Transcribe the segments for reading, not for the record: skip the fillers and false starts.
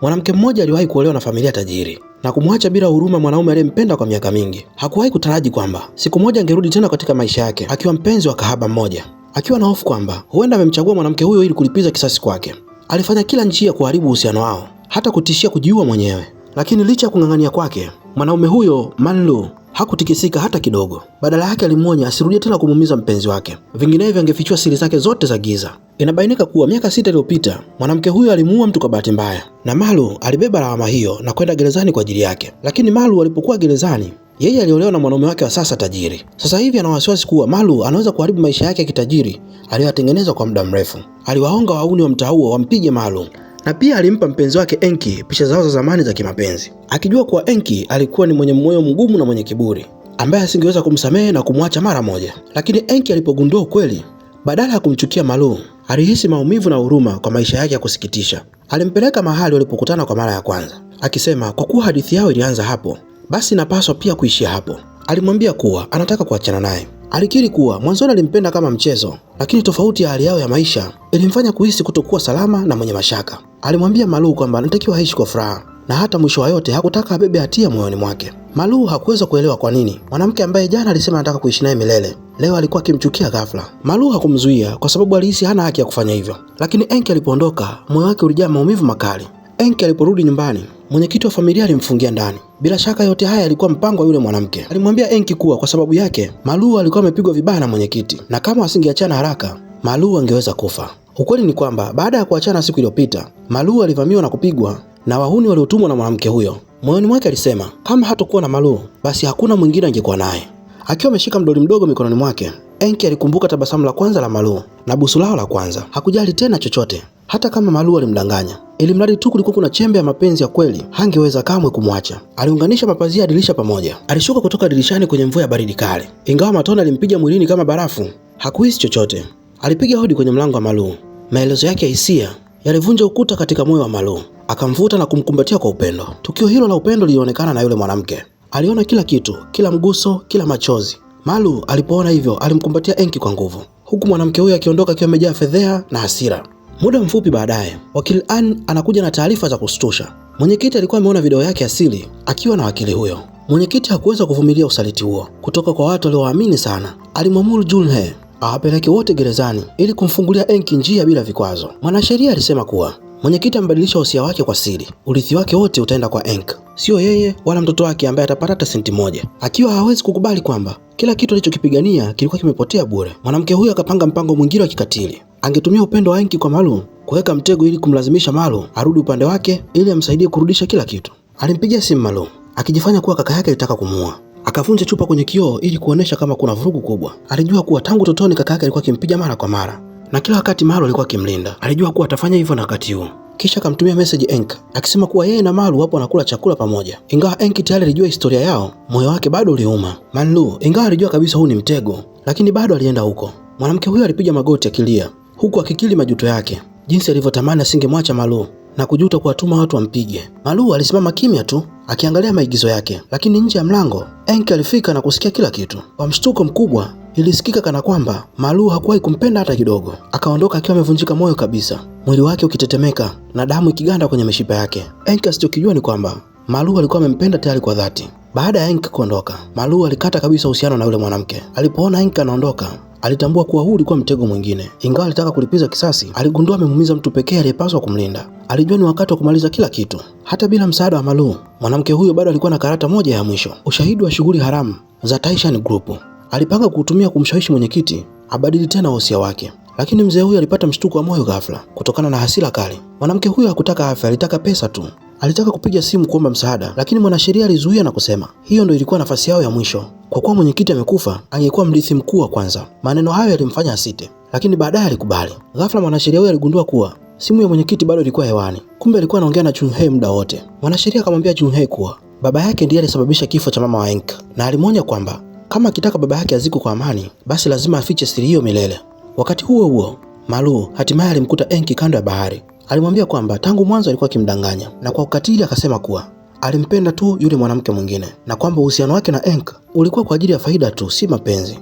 Mwanamke mmoja aliwahi kuolewa na familia tajiri na kumwacha bila huruma mwanaume aliyempenda kwa miaka mingi. Hakuwahi kutaraji kwamba siku moja angerudi tena katika maisha yake akiwa mpenzi wa kahaba mmoja. Akiwa na hofu kwamba huenda amemchagua mwanamke huyo ili kulipiza kisasi kwake, alifanya kila njia kuharibu uhusiano wao, hata kutishia kujiua mwenyewe. Lakini licha ya kung'ang'ania kwake, mwanaume huyo Manlu hakutikisika hata kidogo. Badala yake alimwonya asirudie tena kumuumiza mpenzi wake, vinginevyo angefichua siri zake zote za giza. Inabainika kuwa miaka 6 iliyopita mwanamke huyo alimuua mtu kwa bahati mbaya, na Malu alibeba lawama hiyo na kwenda gerezani kwa ajili yake. Lakini Malu alipokuwa gerezani, yeye aliolewa na mwanaume wake wa sasa tajiri. Sasa hivi ana wasiwasi kuwa Malu anaweza kuharibu maisha yake ya kitajiri aliyoyatengeneza kwa muda mrefu. Aliwaonga wauni wa mtaa huo wampige Malu, na pia alimpa mpenzi wake Enki picha zao za zamani za kimapenzi, akijua kuwa Enki alikuwa ni mwenye moyo mgumu na mwenye kiburi ambaye asingeweza kumsamehe na kumwacha mara moja. Lakini Enki alipogundua ukweli, badala ya kumchukia Malu, alihisi maumivu na huruma kwa maisha yake ya kusikitisha. Alimpeleka mahali walipokutana kwa mara ya kwanza, akisema kwa kuwa hadithi yao ilianza hapo, basi napaswa pia kuishia hapo. Alimwambia kuwa anataka kuachana naye. Alikiri kuwa mwanzoni alimpenda kama mchezo, lakini tofauti ya hali yao ya maisha ilimfanya kuhisi kutokuwa salama na mwenye mashaka. Alimwambia Malu kwamba anatakiwa aishi kwa furaha, na hata mwisho wa yote hakutaka abebe hatia moyoni mwake. Malu hakuweza kuelewa kwa nini mwanamke ambaye jana alisema anataka kuishi naye milele leo alikuwa akimchukia ghafla. Malu hakumzuia kwa sababu alihisi hana haki ya kufanya hivyo. Lakini Enki alipoondoka, moyo wake ulijaa maumivu makali. Enki aliporudi nyumbani, mwenyekiti wa familia alimfungia ndani. Bila shaka yote haya yalikuwa mpango wa yule mwanamke. Alimwambia Enki kuwa kwa sababu yake Malu alikuwa amepigwa vibaya na mwenyekiti, na kama asingeachana haraka Malu angeweza kufa. Ukweli ni kwamba baada ya kuachana siku iliyopita, Malu alivamiwa na kupigwa na wahuni waliotumwa na mwanamke huyo. Moyoni mwake alisema kama hatakuwa na Malu, basi hakuna mwingine angekuwa naye. Akiwa ameshika mdoli mdogo mikononi mwake, Enki alikumbuka tabasamu la kwanza la Malu na busu lao la kwanza. Hakujali tena chochote, hata kama Malu alimdanganya. Ili mradi tu kulikuwa kuna chembe ya mapenzi ya kweli, hangeweza kamwe kumwacha. Aliunganisha mapazia ya dirisha pamoja. Alishuka kutoka dirishani kwenye mvua ya baridi kali. Ingawa matone alimpiga mwilini kama barafu, hakuhisi chochote. Alipiga hodi kwenye mlango wa Malu. Maelezo yake ya hisia yalivunja ukuta katika moyo wa Malu. Akamvuta na kumkumbatia kwa upendo. Tukio hilo la upendo lilionekana na yule mwanamke. Aliona kila kitu, kila mguso, kila machozi. Malu alipoona hivyo alimkumbatia Enki kwa nguvu, huku mwanamke huyo akiondoka akiwa amejaa fedheha na hasira. Muda mfupi baadaye, wakili Ann anakuja na taarifa za kustusha. Mwenyekiti alikuwa ameona video yake asili akiwa na wakili huyo. Mwenyekiti hakuweza kuvumilia usaliti huo kutoka kwa watu waliowaamini sana. Alimwamuru Junhe awapeleke wote gerezani ili kumfungulia Enki njia bila vikwazo. Mwanasheria alisema kuwa mwenyekiti ambadilisha usia wake kwa siri. Urithi wake wote utaenda kwa Enki, sio yeye wala mtoto wake ambaye atapata hata senti moja, akiwa hawezi kukubali kwamba kila kitu alichokipigania kilikuwa kimepotea bure. Mwanamke huyo akapanga mpango mwingine wa kikatili. Angetumia upendo wa Enki kwa Malu kuweka mtego ili kumlazimisha Malu arudi upande wake ili amsaidie kurudisha kila kitu. Alimpigia simu Malu akijifanya kuwa kaka yake alitaka kumuua. Akavunja chupa kwenye kioo ili kuonesha kama kuna vurugu kubwa. Alijua kuwa tangu totoni kaka yake alikuwa akimpiga mara kwa mara, na kila wakati Malu alikuwa akimlinda. Alijua kuwa atafanya hivyo na wakati huo. Kisha akamtumia message Enki akisema kuwa yeye na Malu wapo wanakula chakula pamoja. Ingawa Enki tayari alijua historia yao, moyo wake bado uliuma. Manlu ingawa alijua kabisa huu ni mtego, lakini bado alienda huko. Mwanamke huyo alipiga magoti akilia, huku akikiri majuto yake, jinsi alivyotamani asingemwacha Malu na kujuta kuwatuma watu wampige. Malu alisimama kimya tu akiangalia maigizo yake, lakini nje ya mlango Enki alifika na kusikia kila kitu. Kwa mshtuko mkubwa, ilisikika kana kwamba Malu hakuwahi kumpenda hata kidogo. Akaondoka akiwa amevunjika moyo kabisa, mwili wake ukitetemeka na damu ikiganda kwenye mishipa yake. Enki asichokijua ni kwamba Malu alikuwa amempenda tayari kwa dhati. Baada ya Enki kuondoka, Malu alikata kabisa uhusiano na yule mwanamke. Alipoona Enki anaondoka, alitambua kuwa huu ulikuwa mtego mwingine. Ingawa alitaka kulipiza kisasi, aligundua amemuumiza mtu pekee aliyepaswa kumlinda. Alijua ni wakati wa kumaliza kila kitu. Hata bila msaada wa Malu, mwanamke huyo bado alikuwa na karata moja ya mwisho, ushahidi wa shughuli haramu za Taishan Group. Alipanga kuutumia kumshawishi mwenyekiti abadili tena wosia wake. Lakini mzee huyo alipata mshtuko wa moyo ghafla kutokana na hasira kali. Mwanamke huyo hakutaka afya, alitaka pesa tu. Alitaka kupiga simu kuomba msaada, lakini mwanasheria alizuia na kusema hiyo ndio ilikuwa nafasi yao ya mwisho. Kwa kuwa mwenyekiti amekufa, angekuwa mrithi mkuu wa kwanza. Maneno hayo yalimfanya asite, lakini baadaye alikubali. Ghafla mwanasheria huyo aligundua kuwa simu ya mwenyekiti bado ilikuwa hewani. Kumbe alikuwa anaongea na Junhe muda wote. Mwanasheria akamwambia Junhe kuwa baba yake ndiye alisababisha kifo cha mama wa Enki, na alimwonya kwamba kama akitaka baba yake azikwe kwa amani, basi lazima afiche siri hiyo milele. Wakati huo huo, Malu hatimaye alimkuta Enki kando ya bahari. Alimwambia kwamba tangu mwanzo alikuwa akimdanganya, na kwa ukatili akasema kuwa alimpenda tu yule mwanamke mwingine, na kwamba uhusiano wake na Enki ulikuwa kwa ajili ya faida tu, si mapenzi.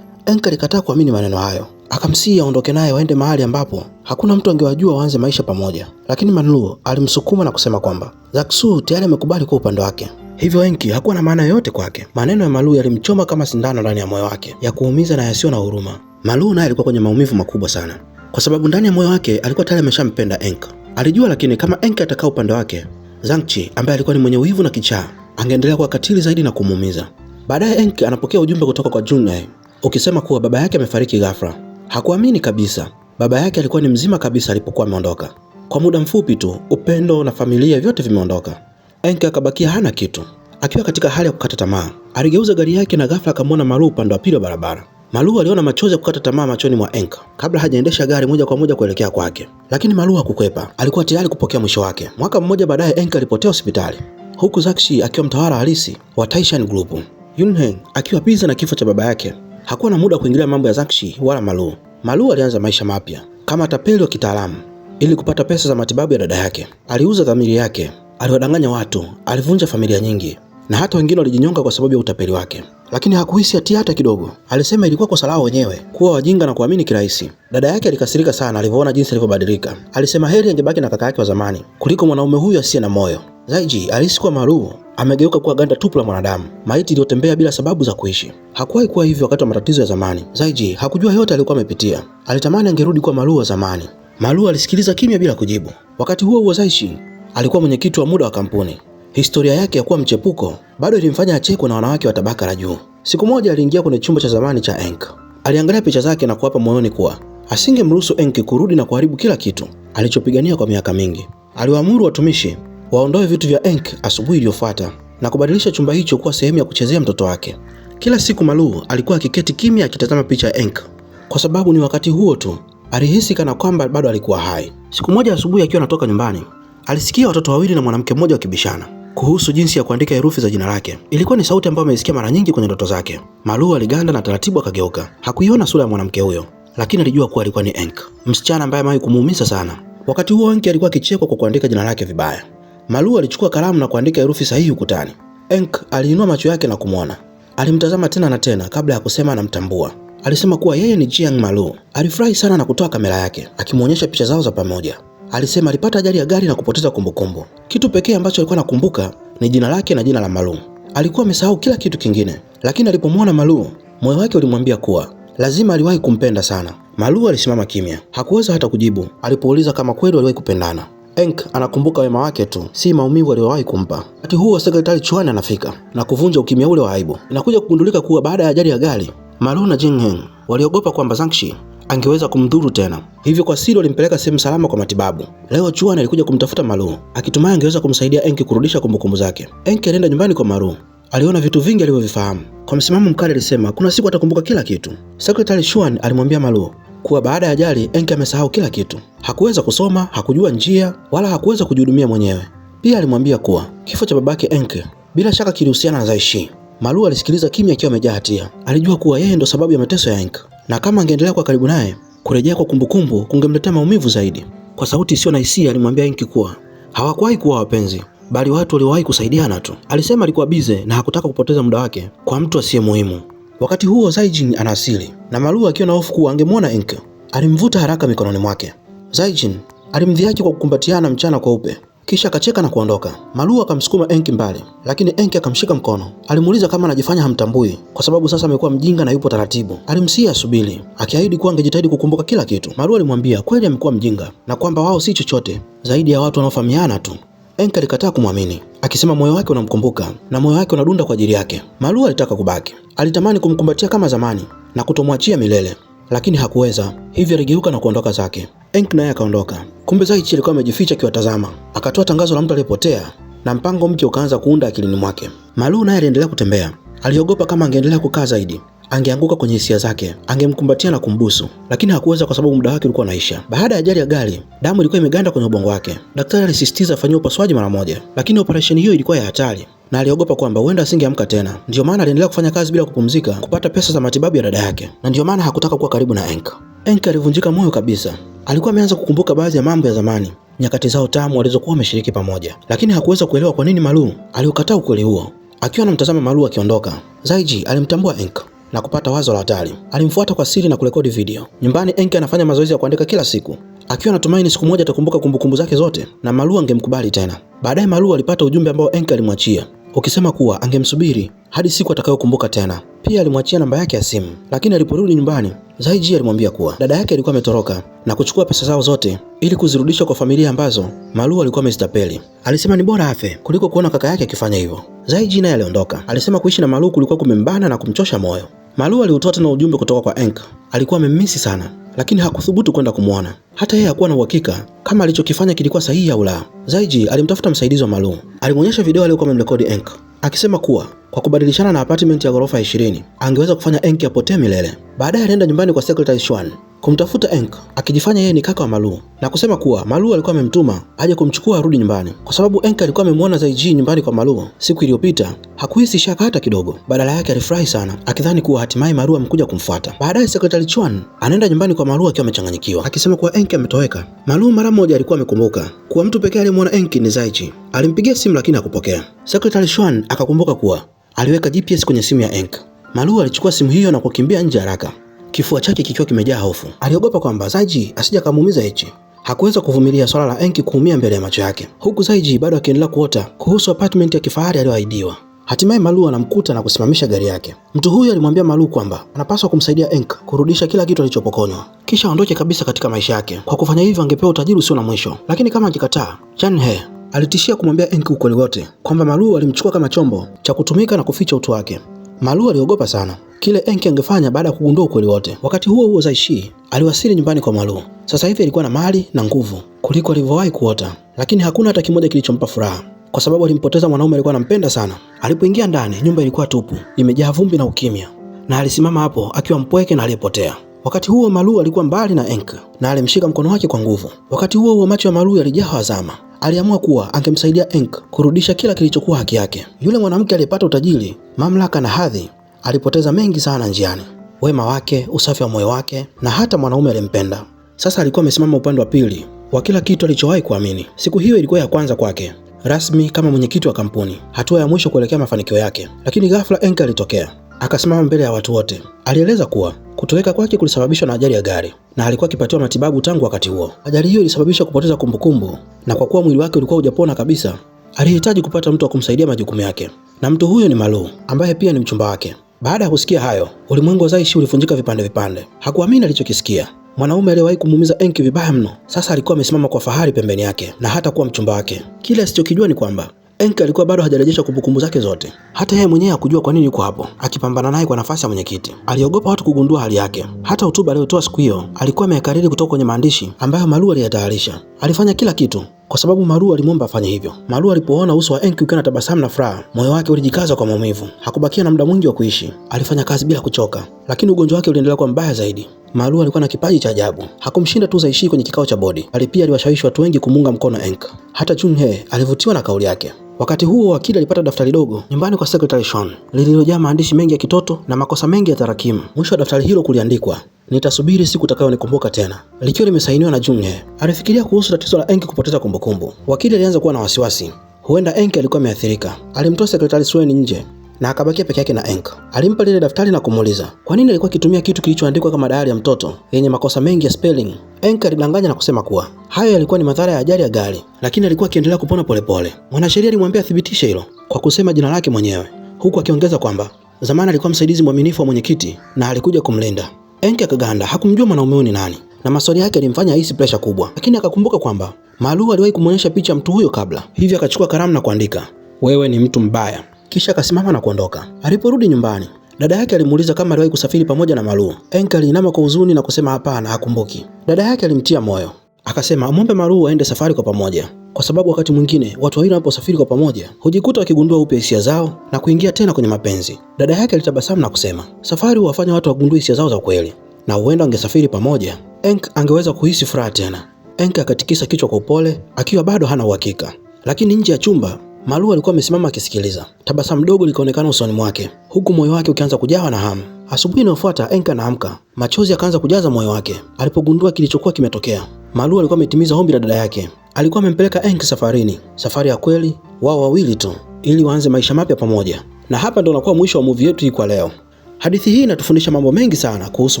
Enki alikataa kuamini maneno hayo. akamsihi aondoke naye waende mahali ambapo hakuna mtu angewajua waanze maisha pamoja. Lakini Manlu alimsukuma na kusema kwamba Zaksu tayari amekubali kwa upande wake, hivyo Enki hakuwa na maana yoyote kwake. Maneno ya Manlu yalimchoma kama sindano ndani ya moyo wake, ya kuumiza na yasiyo na huruma. Manlu naye alikuwa kwenye maumivu makubwa sana, kwa sababu ndani ya moyo wake alikuwa tayari ameshampenda Enki. Alijua lakini kama Enki atakaa upande wake, Zangchi ambaye alikuwa ni mwenye wivu na kichaa angeendelea kuwa katili zaidi na kumuumiza. Baadaye Enki anapokea ujumbe kutoka kwa Junhae ukisema kuwa baba yake amefariki ghafla. Hakuamini kabisa. Baba yake alikuwa ni mzima kabisa alipokuwa ameondoka. Kwa muda mfupi tu, upendo na familia vyote vimeondoka. Enki akabakia hana kitu. Akiwa katika hali ya kukata tamaa, aligeuza gari yake na ghafla akamwona Malu upande wa pili wa barabara. Malu aliona machozi ya kukata tamaa machoni mwa Enki kabla hajaendesha gari moja kwa moja kuelekea kwake. Lakini Malu hakukwepa, alikuwa tayari kupokea mwisho wake. Mwaka mmoja baadaye Enki alipotea hospitali, huku Zakshi akiwa mtawala halisi wa Taishan Group. Yunheng akiwa bize na kifo cha baba yake, hakuwa na muda kuingilia mambo ya Zakshi wala Malu. Malu alianza maisha mapya kama tapeli wa kitaalamu ili kupata pesa za matibabu ya dada yake. Aliuza dhamiri yake, aliwadanganya watu, alivunja familia nyingi na hata wengine walijinyonga kwa sababu ya utapeli wake. Lakini hakuhisi hatia hata kidogo. Alisema ilikuwa kosa lao wenyewe kuwa wajinga na kuamini kirahisi. Dada yake alikasirika sana alivyoona jinsi alivyobadilika. Alisema heri angebaki na kaka yake wa zamani kuliko mwanaume huyu asiye na moyo. Zaiji alihisi kuwa Malu amegeuka kuwa ganda tupu la mwanadamu, maiti iliyotembea bila sababu za kuishi. Hakuwahi kuwa hivyo wakati wa matatizo ya zamani. Zaiji hakujua yote alikuwa amepitia. Alitamani angerudi kuwa Malu wa zamani. Malu alisikiliza kimya bila kujibu. Wakati huo Zaishi alikuwa mwenyekiti wa muda wa kampuni. Historia yake ya kuwa mchepuko bado ilimfanya achekwe na wanawake wa tabaka la juu. Siku moja aliingia kwenye chumba cha zamani cha Enki. Aliangalia picha zake na kuapa moyoni kuwa asingemruhusu Enki kurudi na kuharibu kila kitu alichopigania kwa miaka mingi. Aliwaamuru watumishi waondoe vitu vya Enki asubuhi iliyofuata na kubadilisha chumba hicho kuwa sehemu ya kuchezea mtoto wake. Kila siku Malu alikuwa akiketi kimya akitazama picha ya Enki, kwa sababu ni wakati huo tu alihisi kana kwamba bado alikuwa hai. Siku moja asubuhi akiwa anatoka nyumbani, alisikia watoto wawili na mwanamke mmoja wakibishana kuhusu jinsi ya kuandika herufi za jina lake. Ilikuwa ni sauti ambayo ameisikia mara nyingi kwenye ndoto zake. Malu aliganda na taratibu akageuka. Hakuiona sura ya mwanamke huyo, lakini alijua kuwa alikuwa ni Enki, msichana ambaye amewahi kumuumiza sana. Wakati huo Enki alikuwa akichekwa kwa kuandika jina lake vibaya. Malu alichukua kalamu na kuandika herufi sahihi ukutani. Enki aliinua macho yake na kumwona. Alimtazama tena na tena kabla ya kusema anamtambua. Alisema kuwa yeye ni Jiang Malu. Alifurahi sana na kutoa kamera yake akimuonyesha picha zao za pamoja. Alisema alipata ajali ya gari na kupoteza kumbukumbu. Kitu pekee ambacho alikuwa anakumbuka ni jina lake na jina la Malu. Alikuwa amesahau kila kitu kingine. Lakini alipomwona Malu, moyo wake ulimwambia kuwa lazima aliwahi kumpenda sana. Malu alisimama kimya. Hakuweza hata kujibu alipouliza kama kweli waliwahi kupendana. Enki anakumbuka wema wake tu, si maumivu aliyowahi kumpa. Wakati huo Sekretari Chuan anafika na kuvunja ukimya ule wa aibu. Inakuja kugundulika kuwa baada ya ajali ya gari, Malu na Jingheng waliogopa kwamba Zangshi angeweza kumdhuru tena, hivyo kwa siri walimpeleka sehemu salama kwa matibabu. Leo Chuan alikuja kumtafuta Malu akitumai angeweza kumsaidia Enki kurudisha kumbukumbu zake. Enki alienda nyumbani kwa Malu. Aliona vitu vingi alivyovifahamu. Kwa msimamo mkali alisema kuna siku atakumbuka kila kitu. Sekretari Chuan alimwambia Malu kuwa baada ya ajali Enki amesahau kila kitu. Hakuweza kusoma, hakujua njia, wala hakuweza kujihudumia mwenyewe. Pia alimwambia kuwa kifo cha babake Enki bila shaka kilihusiana na Zaishi. Malu alisikiliza kimya akiwa amejaa hatia. Alijua kuwa yeye ndo sababu ya mateso ya Enki, na kama angeendelea kwa karibu naye, kurejea kwa kumbukumbu kungemletea maumivu zaidi. Kwa sauti isiyo na hisia alimwambia Enki kuwa hawakuwahi kuwa wapenzi, bali watu waliowahi kusaidiana tu. Alisema alikuwa bize na hakutaka kupoteza muda wake kwa mtu asiye muhimu. Wakati huo Zaijin anawasili na Malu akiwa na hofu kuwa angemwona Enki. Alimvuta haraka mikononi mwake. Zaijin alimdhihaki kwa kukumbatiana mchana kweupe, kisha akacheka na kuondoka. Malu akamsukuma Enki mbali, lakini Enki akamshika mkono. Alimuuliza kama anajifanya hamtambui kwa sababu sasa amekuwa mjinga na yupo taratibu. Alimsihi asubiri, akiahidi kuwa angejitahidi kukumbuka kila kitu. Malu alimwambia kweli amekuwa mjinga na kwamba wao si chochote zaidi ya watu wanaofahamiana tu. Enki alikataa kumwamini, akisema moyo wake unamkumbuka na moyo wake unadunda kwa ajili yake. Malu alitaka kubaki. Alitamani kumkumbatia kama zamani na kutomwachia milele, lakini hakuweza, hivyo aligeuka na kuondoka zake. Enki naye akaondoka. Kumbe Zaichi alikuwa amejificha akiwatazama. Akatoa tangazo la mtu aliyepotea na mpango mpya ukaanza kuunda akilini mwake. Malu naye aliendelea kutembea. Aliogopa kama angeendelea kukaa zaidi angeanguka kwenye hisia zake, angemkumbatia na kumbusu, lakini hakuweza kwa sababu muda wake ulikuwa unaisha. Baada ya ajali ya gari, damu ilikuwa imeganda kwenye ubongo wake. Daktari alisisitiza afanyiwe upasuaji mara moja, lakini operesheni hiyo ilikuwa ya hatari na aliogopa kwamba huenda asingeamka tena. Ndio maana aliendelea kufanya kazi bila kupumzika, kupata pesa za matibabu ya dada yake, na ndio maana hakutaka kuwa karibu na Enki. Enki alivunjika moyo kabisa. Alikuwa ameanza kukumbuka baadhi ya mambo ya zamani, nyakati zao tamu walizokuwa wameshiriki pamoja, lakini hakuweza kuelewa kwa nini Malu aliukataa ukweli huo. Akiwa anamtazama Malu akiondoka, Zaiji alimtambua Enki na kupata wazo la hatari. Alimfuata kwa siri na kurekodi video. Nyumbani Enki anafanya mazoezi ya kuandika kila siku, akiwa anatumaini siku moja atakumbuka kumbukumbu zake zote na Malu angemkubali tena. Baadaye Malu alipata ujumbe ambao Enki alimwachia, ukisema kuwa angemsubiri hadi siku atakayokumbuka tena. Pia alimwachia namba yake ya simu, lakini aliporudi nyumbani, Zaiji alimwambia kuwa dada yake alikuwa ametoroka na kuchukua pesa zao zote ili kuzirudisha kwa familia ambazo Malu alikuwa amezitapeli. Alisema ni bora afe kuliko kuona kaka yake akifanya hivyo. Zaiji naye aliondoka. Alisema kuishi na Malu kulikuwa kumembana na kumchosha moyo. Malu aliutoa tena ujumbe kutoka kwa Enki. Alikuwa amemmisi sana, lakini hakuthubutu kwenda kumwona. Hata yeye hakuwa na uhakika kama alichokifanya kilikuwa sahihi au la. Zaiji alimtafuta msaidizi wa Malu. Alimwonyesha video aliyokuwa amemrekodi Enki, akisema kuwa kwa kubadilishana na apartment ya ghorofa 20 angeweza kufanya Enki apotee milele. Baadaye alienda nyumbani kwa Secretary Xuan kumtafuta Enki, akijifanya yeye ni kaka wa Malu na kusema kuwa Malu alikuwa amemtuma aje kumchukua arudi nyumbani. Kwa sababu Enki alikuwa amemwona Zaiji nyumbani kwa Malu siku iliyopita, hakuhisi shaka hata kidogo. Badala yake alifurahi sana, akidhani kuwa hatimaye Malu amekuja kumfuata. Baadaye Secretary Xuan anaenda nyumbani kwa Malu akiwa amechanganyikiwa, akisema kuwa Enki ametoweka. Malu mara moja alikuwa amekumbuka kuwa mtu pekee aliyemwona Enki ni Zaiji. Alimpigia simu lakini hakupokea. Secretary Xuan akakumbuka kuwa aliweka GPS kwenye simu ya Enki. Malu alichukua simu hiyo na kukimbia nje haraka, kifua chake kikiwa kimejaa hofu. Aliogopa kwamba Zaiji asija kumuumiza Echi. Hakuweza kuvumilia swala la Enki kuumia mbele ya macho yake, huku Zaiji bado akiendelea kuota kuhusu apartment ya kifahari aliyoahidiwa. Hatimaye Malu anamkuta na kusimamisha gari yake. Mtu huyo alimwambia Malu kwamba anapaswa kumsaidia Enki kurudisha kila kitu alichopokonywa, kisha aondoke kabisa katika maisha yake. Kwa kufanya hivyo angepewa utajiri usio na mwisho, lakini kama akikataa, Chan He alitishia kumwambia Enki ukweli wote, kwamba Malu alimchukua kama chombo cha kutumika na kuficha utu wake. Malu aliogopa sana kile Enki angefanya baada ya kugundua ukweli wote. Wakati huo huo, Zaishi aliwasili nyumbani kwa Malu. Sasa hivi alikuwa na mali na nguvu kuliko alivyowahi kuota, lakini hakuna hata kimoja kilichompa furaha, kwa sababu alimpoteza mwanaume alikuwa anampenda sana. Alipoingia ndani, nyumba ilikuwa tupu, imejaa vumbi na ukimya, na alisimama hapo akiwa mpweke na aliyepotea. Wakati huo Malu alikuwa mbali na Enki na alimshika mkono wake kwa nguvu. Wakati huo huo, macho ya Malu yalijaa hazama. Aliamua kuwa angemsaidia Enki kurudisha kila kilichokuwa haki yake. Yule mwanamke aliyepata utajiri, mamlaka na hadhi alipoteza mengi sana njiani: wema wake, usafi wa moyo wake na hata mwanaume aliyempenda. Sasa alikuwa amesimama upande wa pili wa kila kitu alichowahi kuamini. Siku hiyo ilikuwa ya kwanza kwake rasmi kama mwenyekiti wa kampuni, hatua ya mwisho kuelekea mafanikio yake. Lakini ghafla Enki alitokea, akasimama mbele ya watu wote. Alieleza kuwa kutoweka kwake kulisababishwa na ajali ya gari na alikuwa akipatiwa matibabu tangu wakati huo. Ajali hiyo ilisababisha kupoteza kumbukumbu, na kwa kuwa mwili wake ulikuwa hujapona kabisa, alihitaji kupata mtu wa kumsaidia majukumu yake, na mtu huyo ni Malu ambaye pia ni mchumba wake. Baada ya kusikia hayo, ulimwengu wa Zaishi ulivunjika vipande vipande. Hakuamini alichokisikia. Mwanaume aliyewahi kumuumiza Enki vibaya mno sasa alikuwa amesimama kwa fahari pembeni yake na hata kuwa mchumba wake. Kile asichokijua ni kwamba Enki alikuwa bado hajarejesha kumbukumbu zake zote. Hata yeye mwenyewe hakujua kwa nini yuko hapo akipambana naye kwa nafasi ya mwenyekiti. Aliogopa watu kugundua hali yake. Hata hotuba aliyotoa siku hiyo alikuwa ameyakariri kutoka kwenye maandishi ambayo Malu aliyatayarisha. Alifanya kila kitu kwa sababu Malu alimwomba afanye hivyo. Malu alipoona uso wa Enki ukiwa na tabasamu na furaha, moyo wake ulijikaza kwa maumivu. Hakubakia na muda mwingi wa kuishi. Alifanya kazi bila kuchoka, lakini ugonjwa wake uliendelea kuwa mbaya zaidi. Malu alikuwa na kipaji cha ajabu. Hakumshinda tu Zaishi kwenye kikao cha bodi, bali pia aliwashawishi watu wengi kumunga mkono Enki. Hata Chun He alivutiwa na kauli yake. Wakati huo wakili alipata daftari dogo nyumbani kwa Secretary Xuan lililojaa maandishi mengi ya kitoto na makosa mengi ya tarakimu. Mwisho wa daftari hilo kuliandikwa, nitasubiri siku utakayonikumbuka tena, likiwa limesainiwa na Jun He. Alifikiria kuhusu tatizo la Enki kupoteza kumbukumbu. Wakili alianza kuwa na wasiwasi, huenda Enki alikuwa ameathirika. Alimtoa Secretary Xuan nje na akabakia peke yake na Enki. Alimpa lile daftari na kumuuliza kwa nini alikuwa akitumia kitu kilichoandikwa kama diary ya mtoto yenye makosa mengi ya spelling. Enki alidanganya na kusema kuwa hayo yalikuwa ni madhara ya ajali ya gari, lakini alikuwa akiendelea kupona polepole. Mwanasheria alimwambia athibitishe hilo kwa kusema jina lake mwenyewe, huku akiongeza kwamba zamani alikuwa msaidizi mwaminifu wa mwenyekiti na alikuja kumlinda. Enki akaganda, hakumjua mwanaume huyo ni nani, na maswali yake yalimfanya ahisi pressure kubwa. Lakini akakumbuka kwamba Malu aliwahi kumwonyesha picha mtu huyo kabla, hivyo akachukua kalamu na kuandika, wewe ni mtu mbaya. Kisha akasimama na kuondoka. Aliporudi nyumbani, dada yake alimuuliza kama aliwahi kusafiri pamoja na Malu. Enki aliinama kwa huzuni na kusema hapana, hakumbuki. Dada yake alimtia moyo, akasema amwombe Malu aende safari kwa pamoja, kwa sababu wakati mwingine watu wawili wanaposafiri kwa pamoja hujikuta wakigundua upya hisia zao na kuingia tena kwenye mapenzi. Dada yake alitabasamu na kusema safari huwafanya watu wagundue hisia zao za kweli, na huenda wangesafiri pamoja, Enki angeweza kuhisi furaha tena. Enki akatikisa kichwa kwa upole akiwa bado hana uhakika. Lakini nje ya chumba Malu alikuwa amesimama akisikiliza. Tabasamu dogo likaonekana usoni mwake, huku moyo wake ukianza kujawa na hamu. Asubuhi inayofuata Enki anaamka, machozi yakaanza kujaza moyo wake alipogundua kilichokuwa kimetokea. Malu alikuwa ametimiza ombi la dada yake. Alikuwa amempeleka Enki safarini, safari ya kweli, wao wawili tu, ili waanze maisha mapya pamoja. Na hapa ndo unakuwa mwisho wa movie yetu hii kwa leo. Hadithi hii inatufundisha mambo mengi sana kuhusu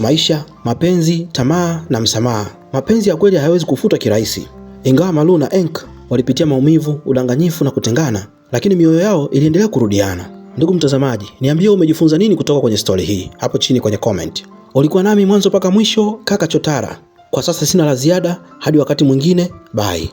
maisha, mapenzi, tamaa na msamaha. Mapenzi ya kweli hayawezi kufutwa kirahisi. Ingawa Malu na Enk walipitia maumivu, udanganyifu na kutengana, lakini mioyo yao iliendelea kurudiana. Ndugu mtazamaji, niambie umejifunza nini kutoka kwenye story hii hapo chini kwenye comment. Ulikuwa nami mwanzo mpaka mwisho, kaka Chotara. Kwa sasa sina la ziada, hadi wakati mwingine, bye.